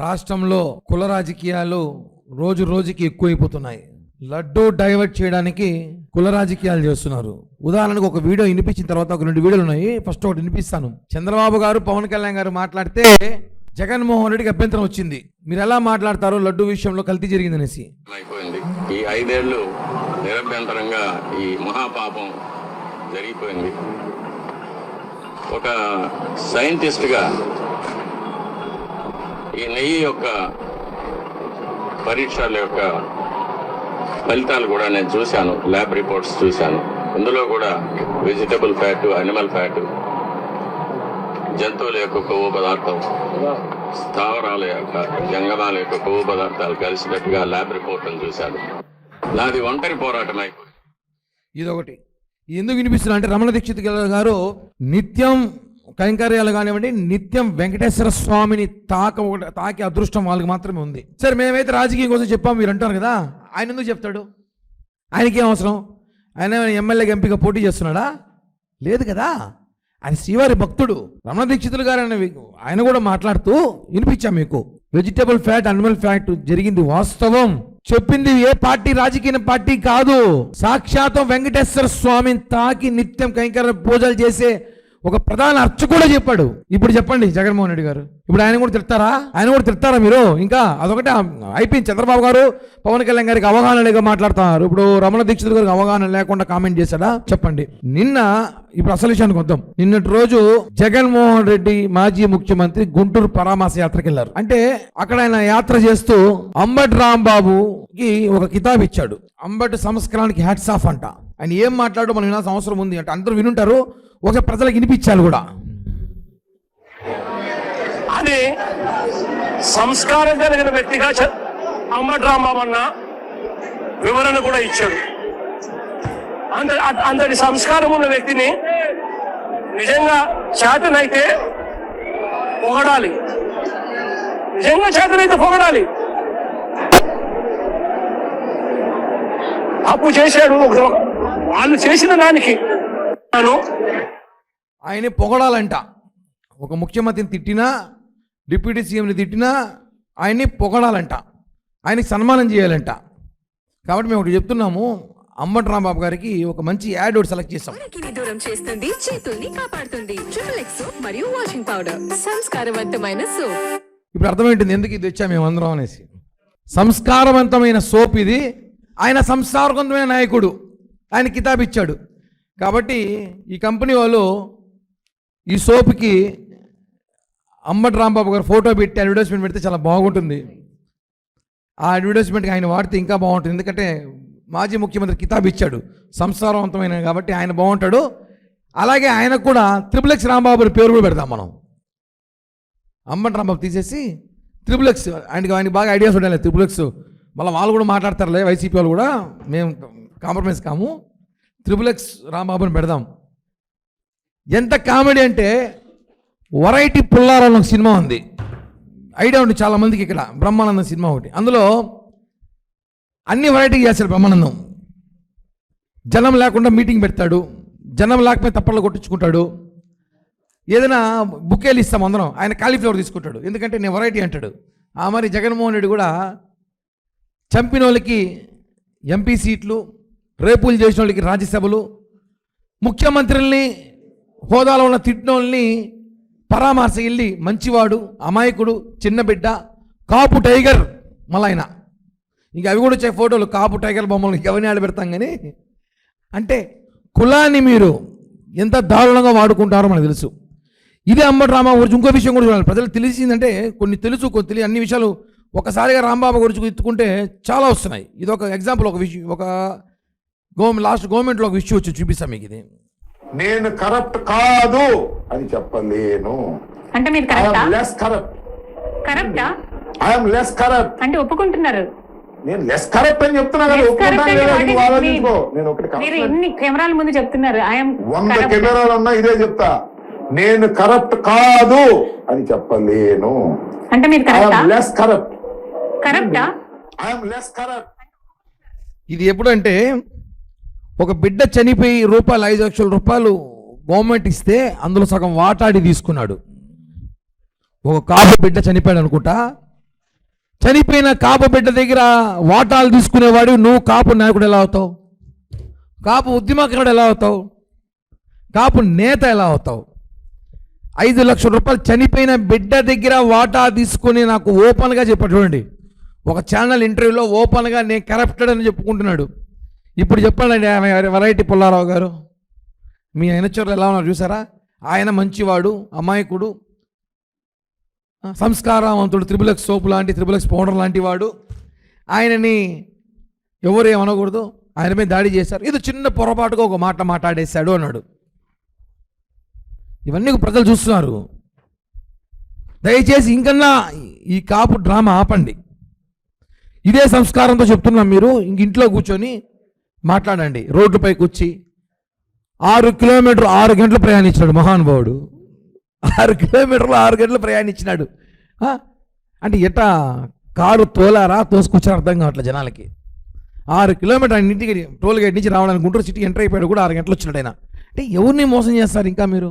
రాష్ట్రంలో కుల రాజకీయాలు రోజు రోజుకి ఎక్కువైపోతున్నాయి. లడ్డూ డైవర్ట్ చేయడానికి కుల రాజకీయాలు చేస్తున్నారు. ఉదాహరణకు ఒక వీడియో వినిపించిన తర్వాత ఒక 2 వీడియోలు ఉన్నాయి. ఫస్ట్ ఒకటి వినిపిస్తాను. చంద్రబాబు గారు పవన్ కళ్యాణ్ గారు మాట్లాడితే జగన్మోహన్ రెడ్డికి అభ్యంతరం వచ్చింది. మీరు ఎలా మాట్లాడతారో లడ్డూ విషయంలో కల్తీ జరిగిందనేసి. అయిపోయింది. ఈ 5 ఏళ్ళు నిరభ్యంతరంగా ఈ మహాపాపం జరిగిపోయింది. ఒక సైంటిస్ట్గా ఈ నెయ్యి యొక్క పరీక్షల యొక్క ఫలితాలు కూడా నేను చూశాను, ల్యాబ్ రిపోర్ట్స్ చూశాను. ఇందులో కూడా వెజిటబుల్ ఫ్యాట్, అనిమల్ ఫ్యాట్, జంతువుల యొక్క కొవ్వు పదార్థం, స్థావరాల యొక్క జంగమాల యొక్క కొవ్వు పదార్థాలు కలిసినట్టుగా ల్యాబ్ రిపోర్ట్ను చూశాను. నాది ఒంటరి పోరాటం అయిపోయింది. ఇదొకటి ఎందుకు వినిపిస్తున్నా అంటే రమణ దీక్షిత్ గారు నిత్యం కైంకర్యాలు కానివ్వండి, నిత్యం వెంకటేశ్వర స్వామిని తాకే అదృష్టం వాళ్ళకి మాత్రమే ఉంది. సరే, మేమైతే రాజకీయం కోసం చెప్పాము మీరు అంటారు కదా, ఆయన ఎందుకు చెప్తాడు? ఆయనకేం అవసరం? ఆయన ఎమ్మెల్యేగా ఎంపీగా పోటీ చేస్తున్నాడా? లేదు కదా. ఆయన శ్రీవారి భక్తుడు. రమణ దీక్షితులు గారు ఆయన కూడా మాట్లాడుతూ వినిపించాం మీకు. వెజిటబుల్ ఫ్యాట్, అనిమల్ ఫ్యాట్ జరిగింది వాస్తవం. చెప్పింది ఏ పార్టీ, రాజకీయ పార్టీ కాదు. సాక్షాత్తం వెంకటేశ్వర స్వామిని తాకి నిత్యం కైంకర్య పూజలు చేసే ఒక ప్రధాన అర్చకుడు చెప్పాడు. ఇప్పుడు చెప్పండి జగన్మోహన్ రెడ్డి గారు, ఇప్పుడు ఆయన కూడా తిడతారా? ఆయన కూడా తిడతారా మీరు? ఇంకా అదొకటే అయిపోయింది. చంద్రబాబు గారు పవన్ కళ్యాణ్ గారికి అవగాహన లేక మాట్లాడుతున్నారు. ఇప్పుడు రమణ దీక్షిత్ గారికి అవగాహన లేకుండా కామెంట్ చేశాడా? చెప్పండి. ఇప్పుడు అసలు విషయానికి వద్దాం. నిన్నటి రోజు జగన్మోహన్ రెడ్డి మాజీ ముఖ్యమంత్రి గుంటూరు పరామర్శ యాత్రకి వెళ్ళారు. అంటే అక్కడ ఆయన యాత్ర చేస్తూ అంబటి రాంబాబుకి ఒక కితాబ్ ఇచ్చాడు. అంబటి సంస్కరణకి హ్యాట్స్ ఆఫ్ అంట. ఆయన ఏం మాట్లాడో మనం వినాల్సిన అవసరం ఉంది అంటే అందరూ వినుంటారు, ఒక ప్రజలకు వినిపించాలి కూడా. అది సంస్కారం కలిగిన వ్యక్తిగా అంబటి రాంబాబు అన్న వివరణ కూడా ఇచ్చాడు. అంతటి సంస్కారం ఉన్న వ్యక్తిని నిజంగా చేతనైతే పొగడాలి, నిజంగా చేతనైతే పొగడాలి. అప్పు చేశాడు వాళ్ళు చేసిన దానికి ఆయన పొగడాలంట. ఒక ముఖ్యమంత్రిని తిట్టినా, డిప్యూటీ సీఎంని తిట్టినా ఆయన్ని పొగడాలంట, ఆయనకి సన్మానం చేయాలంట. కాబట్టి మేము ఒకటి చెప్తున్నాము, అంబటి రాంబాబు గారికి ఒక మంచి యాడ్ ఒకటి సెలెక్ట్ చేస్తాం. దూరం చేస్తుంది, చేతుల్ని కాపాడుతుంది. XXX సోప్ మరియు వాషింగ్ పౌడర్, సంస్కారవంతమైన సోప్. ఇప్పుడు అర్థమైంటుంది ఎందుకు ఇది వచ్చా మేము అందరం అనేసి. సంస్కారవంతమైన సోప్ ఇది. ఆయన సంస్కారవంతమైన నాయకుడు, ఆయన కితాబ్ ఇచ్చాడు. కాబట్టి ఈ కంపెనీ వాళ్ళు ఈ సోప్కి అంబటి రాంబాబు గారు ఫోటో పెట్టి అడ్వర్టైజ్మెంట్ పెడితే చాలా బాగుంటుంది. ఆ అడ్వర్టైజ్మెంట్కి ఆయన వాడితే ఇంకా బాగుంటుంది. ఎందుకంటే మాజీ ముఖ్యమంత్రి కితాబ్ ఇచ్చాడు, సంస్కారవంతమైన కాబట్టి ఆయన బాగుంటాడు. అలాగే ఆయనకు కూడా XXX రాంబాబు పేరు కూడా పెడతాం మనం. అంబటి రాంబాబు తీసేసి XXX, ఆయనకి బాగా ఐడియాస్ ఉండాలి. XXX మళ్ళీ వాళ్ళు కూడా మాట్లాడతారులే, వైసీపీ వాళ్ళు కూడా, మేము కాంప్రమైజ్ కాము, XXX రాంబాబుని పెడదాం. ఎంత కామెడీ అంటే వెరైటీ పుల్లారావు ఒక సినిమా ఉంది, ఐడియా ఉంది చాలామందికి. ఇక్కడ బ్రహ్మానందం సినిమా ఒకటి, అందులో అన్ని వెరైటీ చేస్తాడు బ్రహ్మానందం. జనం లేకుండా మీటింగ్ పెడతాడు, జనం లేకపోతే తప్పట్లు కొట్టించుకుంటాడు. ఏదైనా బుకేలు ఇస్తాం అందరం, ఆయన కాలీఫ్లవర్ తీసుకుంటాడు, ఎందుకంటే నేను వెరైటీ అంటాడు. ఆ మరి జగన్మోహన్ రెడ్డి కూడా చంపిన వాళ్ళకి ఎంపీ సీట్లు, రేపులు చేసిన వాళ్ళకి రాజ్యసభలు, ముఖ్యమంత్రుల్ని హోదాలో ఉన్న తిట్టినోళ్ళని పరామర్శ వెళ్ళి మంచివాడు, అమాయకుడు, చిన్న బిడ్డ, కాపు టైగర్. మళ్ళీ ఆయన ఇంకా అవి కూడా వచ్చే ఫోటోలు, కాపు టైగర్ బొమ్మలు ఎవరిని ఆడబెడతాం. కానీ అంటే కులాన్ని మీరు ఎంత దారుణంగా వాడుకుంటారో మనకు తెలుసు. ఇదే అంబటి రాంబాబు గురించి ఇంకో విషయం కూడా చూడాలి. ప్రజలకు తెలిసిందంటే కొన్ని తెలుసు, కొన్ని తెలియదు. అన్ని విషయాలు ఒకసారిగా రాంబాబు గురించి ఎత్తుకుంటే చాలా వస్తున్నాయి. ఇది ఒక ఎగ్జాంపుల్. ఒక విషయం, ఒక లాస్ట్ గవర్నమెంట్లో ఒక విషయం వచ్చి చూపిస్తాం మీకు. ఇది నేను కరప్ట్ కాదు అని చెప్పలేను. అంటే మీరు అంటే ఒప్పుకుంటున్నారు? నేను లెస్ కరప్ట్ అని చెప్తున్నా కదా, నేను ఒకటి ఎన్ని కెమెరాల ముందు చెప్తున్నారు? 100 కెమెరాలు ఉన్నా ఇదే చెప్తా, నేను కరప్ట్ కాదు అని చెప్పలేను. అంటే మీరు లెస్ కరప్ట్. ఇది ఎప్పుడంటే ఒక బిడ్డ చనిపోయి ₹5 లక్షల గవర్నమెంట్ ఇస్తే అందులో సగం వాటాడి తీసుకున్నాడు. ఒక కాపు బిడ్డ చనిపోయాడు అనుకుంటా, చనిపోయిన కాపు బిడ్డ దగ్గర వాటాలు తీసుకునేవాడు నువ్వు కాపు నాయకుడు ఎలా అవుతావు? కాపు ఉద్యమకారుడు ఎలా అవుతావు? కాపు నేత ఎలా అవుతావు? 5 లక్షల రూపాయలు చనిపోయిన బిడ్డ దగ్గర వాటా తీసుకొని నాకు ఓపెన్గా చెప్పాడు. చూడండి, ఒక ఛానల్ ఇంటర్వ్యూలో ఓపెన్గా నేను కరప్టెడ్ అని చెప్పుకుంటున్నాడు. ఇప్పుడు చెప్పండి వెరైటీ పుల్లారావు గారు, మీ ఆయనచోర్లు ఎలా ఉన్నారు చూసారా? ఆయన మంచివాడు, అమాయకుడు, సంస్కారవంతుడు, త్రిబుల్ ఎక్స్ సోపు లాంటి, త్రిబుల్ ఎక్స్ పౌడర్ లాంటి వాడు. ఆయనని ఎవరు ఏమనకూడదు, ఆయన మీద దాడి చేశారు, ఇది చిన్న పొరపాటుగా ఒక మాట మాట్లాడేశాడు అన్నాడు. ఇవన్నీ ప్రజలు చూస్తున్నారు. దయచేసి ఇంకన్నా ఈ కాపు డ్రామా ఆపండి. ఇదే సంస్కారంతో చెప్తున్నాం. మీరు ఇంట్లో కూర్చొని మాట్లాడండి. రోడ్డుపైకి వచ్చి 6 కిలోమీటర్లు 6 గంటలు ప్రయాణించాడు మహానుభావుడు. 6 కిలోమీటర్లు 6 గంటలు ప్రయాణించినాడు. అంటే ఎట్టా కారు తోలారా తోసుకొచ్చారు అర్థం కావట్లేదు జనాలకి. 6 కిలోమీటర్ ఆయన ఇంటికి టోల్ గేట్ నుంచి రావడానికి గుంటూరు సిటీకి ఎంటర్ అయిపోయాడు కూడా 6 గంటలు వచ్చినాడు ఆయన. అంటే ఎవరిని మోసం చేస్తారు? ఇంకా మీరు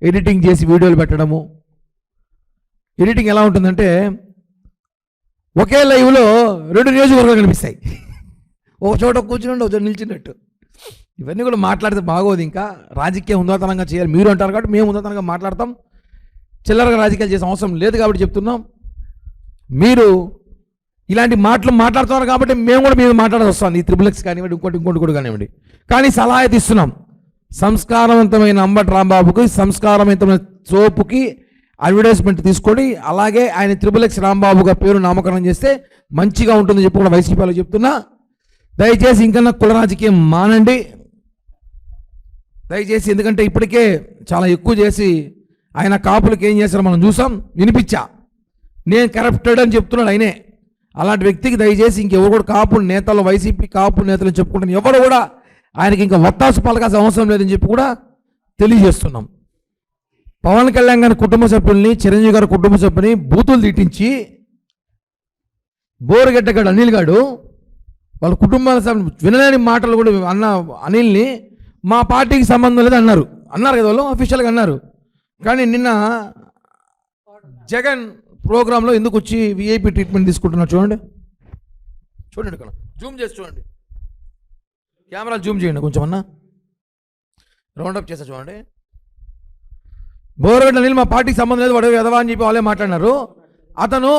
ఎడిటింగ్ చేసి వీడియోలు పెట్టడము. ఎడిటింగ్ ఎలా ఉంటుందంటే ఒకే లైవ్లో 2 నియోజకవర్గాలు కనిపిస్తాయి. ఒక చోట కూర్చుని ఒక చోట నిల్చున్నట్టు. ఇవన్నీ కూడా మాట్లాడితే బాగోదు. ఇంకా రాజకీయం ఉందాతనంగా చేయాలి మీరు అంటారు కాబట్టి మేము ఉందాతనంగా మాట్లాడతాం. చిల్లరగా రాజకీయాలు చేసే అవసరం లేదు కాబట్టి చెప్తున్నాం. మీరు ఇలాంటి మాటలు మాట్లాడుతున్నారు కాబట్టి మేము కూడా మీరు మాట్లాడాల్సి వస్తుంది. ఈ త్రిబుల్ ఎక్స్ కానివ్వండి, ఇంకోటి కూడా కానివ్వండి. కానీ సలహా అయితే ఇస్తున్నాం. సంస్కారవంతమైన అంబటి రాంబాబుకి, సంస్కారవంతమైన సోపుకి అడ్వర్టైజ్మెంట్ తీసుకొని అలాగే ఆయన త్రిబుల్ ఎక్స్ రాంబాబుగా పేరు నామకరణం చేస్తే మంచిగా ఉంటుందని చెప్పి కూడా వైసీపీలో చెప్తున్నా. దయచేసి ఇంకన్నా కుల రాజకీయం మానండి దయచేసి. ఎందుకంటే ఇప్పటికే చాలా ఎక్కువ చేసి ఆయన కాపులకు ఏం చేశారో మనం చూసాం, వినిపించా. నేను కరప్టెడ్ అని చెప్తున్నాడు ఆయనే. అలాంటి వ్యక్తికి దయచేసి ఇంకెవరు కూడా కాపు నేతలు, వైసీపీ కాపు నేతలు చెప్పుకుంటాను ఎవరు కూడా ఆయనకి ఇంకా ఒత్తాసు పలకాల్సిన అవసరం లేదని చెప్పి కూడా తెలియజేస్తున్నాం. పవన్ కళ్యాణ్ గారి కుటుంబ సభ్యుల్ని, చిరంజీవి గారి కుటుంబ సభ్యుని బూతులు తిట్టించి బోరుగడ్డగాడు అనిల్ గాడు వాళ్ళ కుటుంబాల వినలేని మాటలు కూడా అన్న అనిల్ని మా పార్టీకి సంబంధం లేదు అన్నారు కదా వాళ్ళు అఫీషియల్గా అన్నారు. కానీ నిన్న జగన్ ప్రోగ్రాంలో ఎందుకు వచ్చి విఐపి ట్రీట్మెంట్ తీసుకుంటున్నారు చూడండి ఇక్కడ జూమ్ చేసి చూడండి, కెమెరా జూమ్ చేయండి కొంచెం అన్న, రౌండప్ చేస్తా చూడండి. బోరగడ్డ నీళ్ళు మా పార్టీకి సంబంధం లేదు వాడు ఎదవా అని చెప్పి వాళ్ళే మాట్లాడినారు. అతను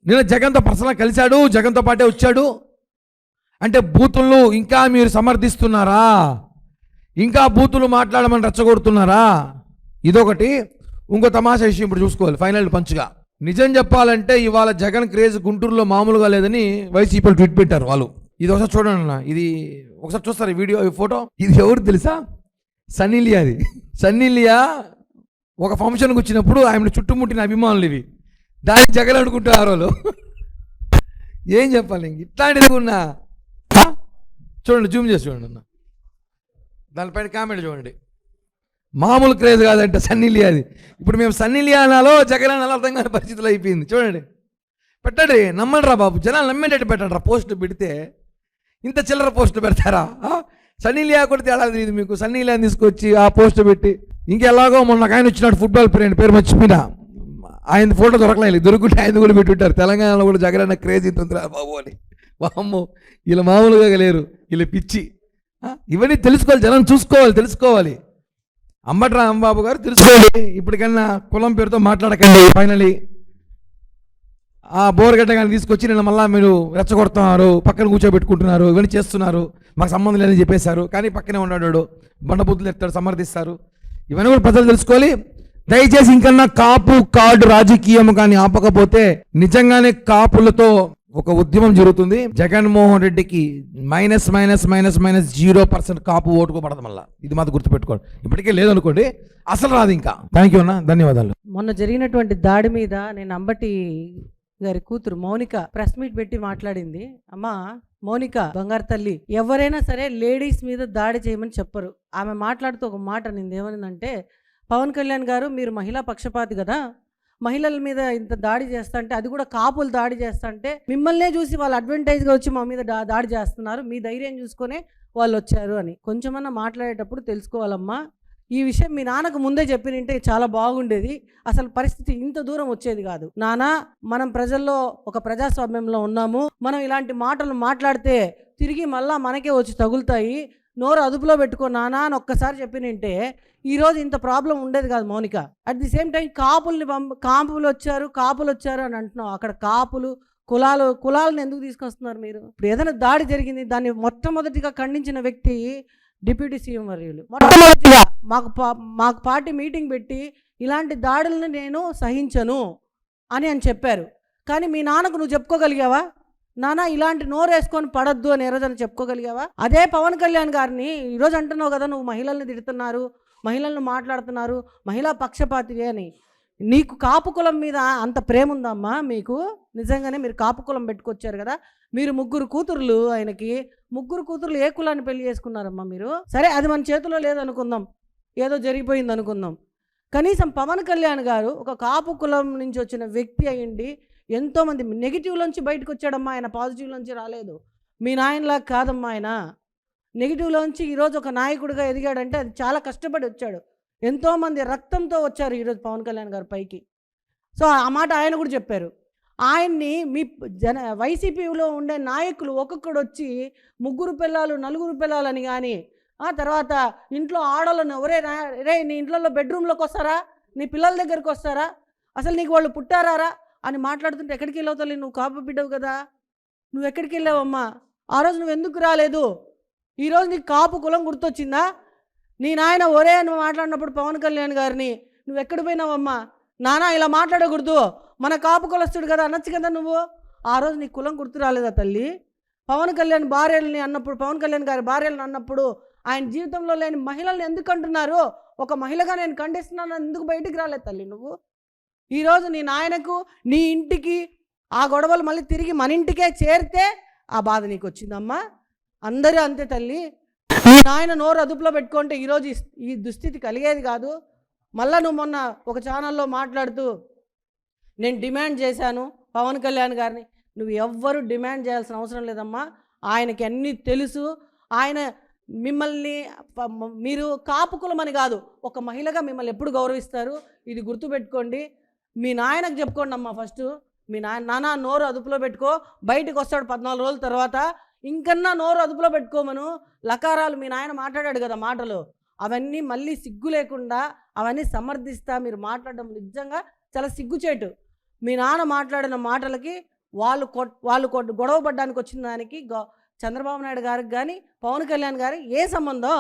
నిన్న జగన్తో పర్సనల్గా కలిశాడు, జగన్తో పాటే వచ్చాడు. అంటే బూతులు ఇంకా మీరు సమర్థిస్తున్నారా? ఇంకా బూతులు మాట్లాడమని రెచ్చగొడుతున్నారా? ఇదొకటి. ఇంకో తమాషా విషయం ఇప్పుడు చూసుకోవాలి ఫైనల్ పంచ్గా. నిజం చెప్పాలంటే ఇవాళ జగన్ క్రేజ్ గుంటూరులో మామూలుగా లేదని వైసీపీలు ట్వీట్ పెట్టారు వాళ్ళు. ఇది ఒకసారి చూడండి అన్న, ఇది ఒకసారి చూస్తారు ఈ వీడియో, ఈ ఫోటో. ఇది ఎవరు తెలుసా? సన్నీ లియా. అది సన్నీ లియా ఒక ఫంక్షన్కి వచ్చినప్పుడు ఆయన చుట్టుముట్టిన అభిమానులు ఇవి. దాన్ని జగన్ అనుకుంటారు వాళ్ళు. ఏం చెప్పాలి ఇంక ఇట్లాంటిది ఉన్నా చూడండి, జూమ్ చేసి చూడండి అన్న, దానిపైన కామెంట్ చూడండి. మామూలు క్రేజ్ కాదంటే సన్నీ లియా అది. ఇప్పుడు మేము సన్నీ లియా అనాలో జగన్ అనాలో అర్థం కాని పరిస్థితులు అయిపోయింది. చూడండి, పెట్టండి, నమ్మండి రా బాబు, జనాలు నమ్మేటట్టు పెట్టండి రా. పోస్ట్ పెడితే ఇంత చిల్లర పోస్ట్ పెడతారా? సన్నీ లియా కూడా తేడా తెలియదు మీకు. సన్నీ లియాని తీసుకొచ్చి ఆ పోస్ట్ పెట్టి ఇంకెలాగో మొన్న ఆయన వచ్చినాడు ఫుట్బాల్ పేరు మర్చిపోయినా, ఆయన ఫోటో దొరకలేదు, దొరుకుంటే ఆయన కూడా పెట్టుంటారు. తెలంగాణలో కూడా జగన్ అన్న క్రేజ్ ఇంతుందిరా బాబు అని. వామ్మో వీళ్ళు మామూలుగా లేరు, వీళ్ళు పిచ్చి. ఇవన్నీ తెలుసుకోవాలి, జనం చూసుకోవాలి, తెలుసుకోవాలి. అంబటి రాంబాబు గారు తెలుసుకోవాలి. ఇప్పటికన్నా కులం పేరుతో మాట్లాడకండి. ఫైనలీ ఆ బోరగడ్డ గారిని తీసుకొచ్చి నిన్న మళ్ళీ మీరు రెచ్చగొడుతున్నారు, పక్కన కూర్చోబెట్టుకుంటున్నారు, ఇవన్నీ చేస్తున్నారు, మాకు సంబంధం లేదని చెప్పేశారు. కానీ పక్కనే ఉన్నాడు, బండబుద్ధులు ఎత్తాడు, సమర్థిస్తారు. ఇవన్నీ కూడా ప్రజలు తెలుసుకోవాలి. దయచేసి ఇంకన్నా కాపు కార్డు రాజకీయం కానీ ఆపకపోతే నిజంగానే కాపులతో ఒక ఉద్యమం జరుగుతుంది. జగన్మోహన్ రెడ్డికి -0% కాపు ఓటుకు పడదు మళ్ళా. ఇది మాత్రం గుర్తుపెట్టుకోండి. ఇప్పటికే లేదనుకోండి, అసలు రాదు ఇంకా. థ్యాంక్ యూ అన్న, ధన్యవాదాలు. మొన్న జరిగినటువంటి దాడి మీద నేను అంబటి గారి కూతురు మౌనిక ప్రెస్ మీట్ పెట్టి మాట్లాడింది. అమ్మా మౌనిక బంగారు తల్లి, ఎవరైనా సరే లేడీస్ మీద దాడి చేయమని చెప్పరు. ఆమె మాట్లాడుతూ ఒక మాట నింది, ఏమనిందంటే పవన్ కళ్యాణ్ గారు మీరు మహిళా పక్షపాతి కదా, మహిళల మీద ఇంత దాడి చేస్తా అంటే, అది కూడా కాపులు దాడి చేస్తా అంటే మిమ్మల్నే చూసి వాళ్ళు అడ్వాంటేజ్గా వచ్చి మా మీద దాడి చేస్తున్నారు, మీ ధైర్యం చూసుకొనే వాళ్ళు వచ్చారు అని. కొంచెమన్నా మాట్లాడేటప్పుడు తెలుసుకోవాలమ్మా, ఈ విషయం మీ నాన్నకు ముందే చెప్పినంటే చాలా బాగుండేది, అసలు పరిస్థితి ఇంత దూరం వచ్చేది కాదు. నాన్న, మనం ప్రజల్లో ఒక ప్రజాస్వామ్యంలో ఉన్నాము, మనం ఇలాంటి మాటలు మాట్లాడితే తిరిగి మళ్ళా మనకే వచ్చి తగులుతాయి, నోరు అదుపులో పెట్టుకో నాన్న అని ఒక్కసారి చెప్పినంటే ఈరోజు ఇంత ప్రాబ్లం ఉండేది కాదు Mounika. At the same time కాపులు వచ్చారు అని అంటున్నావు. అక్కడ కాపులు కులాలను ఎందుకు తీసుకొస్తున్నారు మీరు? ఇప్పుడు ఏదైనా దాడి జరిగింది, దాన్ని మొట్టమొదటిగా ఖండించిన వ్యక్తి డిప్యూటీ సీఎం వర్యులు. మొట్టమొదటిగా మాకు పార్టీ మీటింగ్ పెట్టి ఇలాంటి దాడులను నేను సహించను అని చెప్పారు. కానీ మీ నాన్నకు నువ్వు చెప్పుకోగలిగావా? నాన్న ఇలాంటి నోరు వేసుకొని పడద్దు అని రోజున చెప్పుకోగలిగావా? అదే పవన్ కళ్యాణ్ గారిని ఈరోజు అంటున్నావు కదా, నువ్వు మహిళల్ని తిడుతున్నారు, మహిళలను మాట్లాడుతున్నారు, మహిళా పక్షపాతి అని. నీకు కాపు కులం మీద అంత ప్రేమ ఉందమ్మా మీకు? నిజంగానే మీరు కాపు కులం పెట్టుకొచ్చారు కదా, మీరు 3 కూతుర్లు, ఆయనకి 3 కూతుర్లు ఏ కులాన్ని పెళ్లి చేసుకున్నారమ్మా మీరు? సరే, అది మన చేతిలో లేదనుకుందాం, ఏదో జరిగిపోయింది అనుకుందాం. కనీసం పవన్ కళ్యాణ్ గారు ఒక కాపు కులం నుంచి వచ్చిన వ్యక్తి అయ్యిండి ఎంతోమంది నెగిటివ్లోంచి బయటకు వచ్చాడమ్మా, ఆయన పాజిటివ్లోంచి రాలేదు. మీ నాయనలా కాదమ్మా, ఆయన నెగిటివ్లోంచి ఈరోజు ఒక నాయకుడిగా ఎదిగాడంటే అది చాలా కష్టపడి వచ్చాడు. ఎంతోమంది రక్తంతో వచ్చారు ఈరోజు పవన్ కళ్యాణ్ గారు పైకి. సో ఆ మాట ఆయన కూడా చెప్పారు. ఆయన్ని మీ వైసీపీలో ఉండే నాయకులు ఒక్కొక్కడు వచ్చి 3 పిల్లలు 4 పిల్లలని కానీ, ఆ తర్వాత ఇంట్లో ఆడలను రే నీ ఇంట్లో బెడ్రూమ్లోకి వస్తారా, నీ పిల్లల దగ్గరికి వస్తారా, అసలు నీకు వాళ్ళు పుట్టారా అని మాట్లాడుతుంటే ఎక్కడికి వెళ్ళావు తల్లి? నువ్వు కాపు బిడ్డవు కదా, నువ్వు ఎక్కడికి వెళ్ళావమ్మా? ఆ రోజు నువ్వు ఎందుకు రాలేదు? ఈరోజు నీకు కాపు కులం గుర్తొచ్చిందా? నీ నాయన ఒరే అని మాట్లాడినప్పుడు పవన్ కళ్యాణ్ గారిని నువ్వు ఎక్కడ పోయినావమ్మా? నానా ఇలా మాట్లాడకూడదు, మన కాపు కులస్తుడు కదా అనొచ్చు కదా నువ్వు. ఆ రోజు నీ కులం గుర్తు రాలేదా తల్లి? పవన్ కళ్యాణ్ భార్యలని అన్నప్పుడు, పవన్ కళ్యాణ్ గారి భార్యలను అన్నప్పుడు ఆయన జీవితంలో లేని మహిళల్ని ఎందుకు అంటున్నారు? ఒక మహిళగా నేను ఖండిస్తున్నాను ఎందుకు బయటికి రాలేదు తల్లి నువ్వు? ఈరోజు నీ నాయనకు నీ ఇంటికి ఆ గొడవలు మళ్ళీ తిరిగి మన ఇంటికే చేరితే ఆ బాధ నీకు వచ్చిందమ్మా. అందరూ అంతే తల్లి. నీ నాయన నోరు అదుపులో పెట్టుకుంటే ఈరోజు ఈ దుస్థితి కలిగేది కాదు. మళ్ళీ నువ్వు మొన్న ఒక ఛానల్లో మాట్లాడుతూ నేను డిమాండ్ చేశాను పవన్ కళ్యాణ్ గారిని. నువ్వు ఎవ్వరూ డిమాండ్ చేయాల్సిన అవసరం లేదమ్మా, ఆయనకి అన్నీ తెలుసు. ఆయన మిమ్మల్ని మీరు కాపు కులమని కాదు, ఒక మహిళగా మిమ్మల్ని ఎప్పుడు గౌరవిస్తారు, ఇది గుర్తుపెట్టుకోండి. మీ నాయనకు చెప్పుకోండి అమ్మా ఫస్ట్. మీ నాన్న నోరు అదుపులో పెట్టుకో, బయటకు వస్తాడు 14 రోజుల తర్వాత, ఇంకన్నా నోరు అదుపులో పెట్టుకోమను. లకారాలు మీ నాయన మాట్లాడాడు కదా మాటలు, అవన్నీ మళ్ళీ సిగ్గు లేకుండా అవన్నీ సమర్థిస్తా మీరు మాట్లాడడం నిజంగా చాలా సిగ్గుచేటు. మీ నాన్న మాట్లాడిన మాటలకి వాళ్ళు గొడవ పడ్డానికి వచ్చిన దానికి చంద్రబాబు నాయుడు గారికి కానీ పవన్ కళ్యాణ్ గారికి ఏ సంబంధం?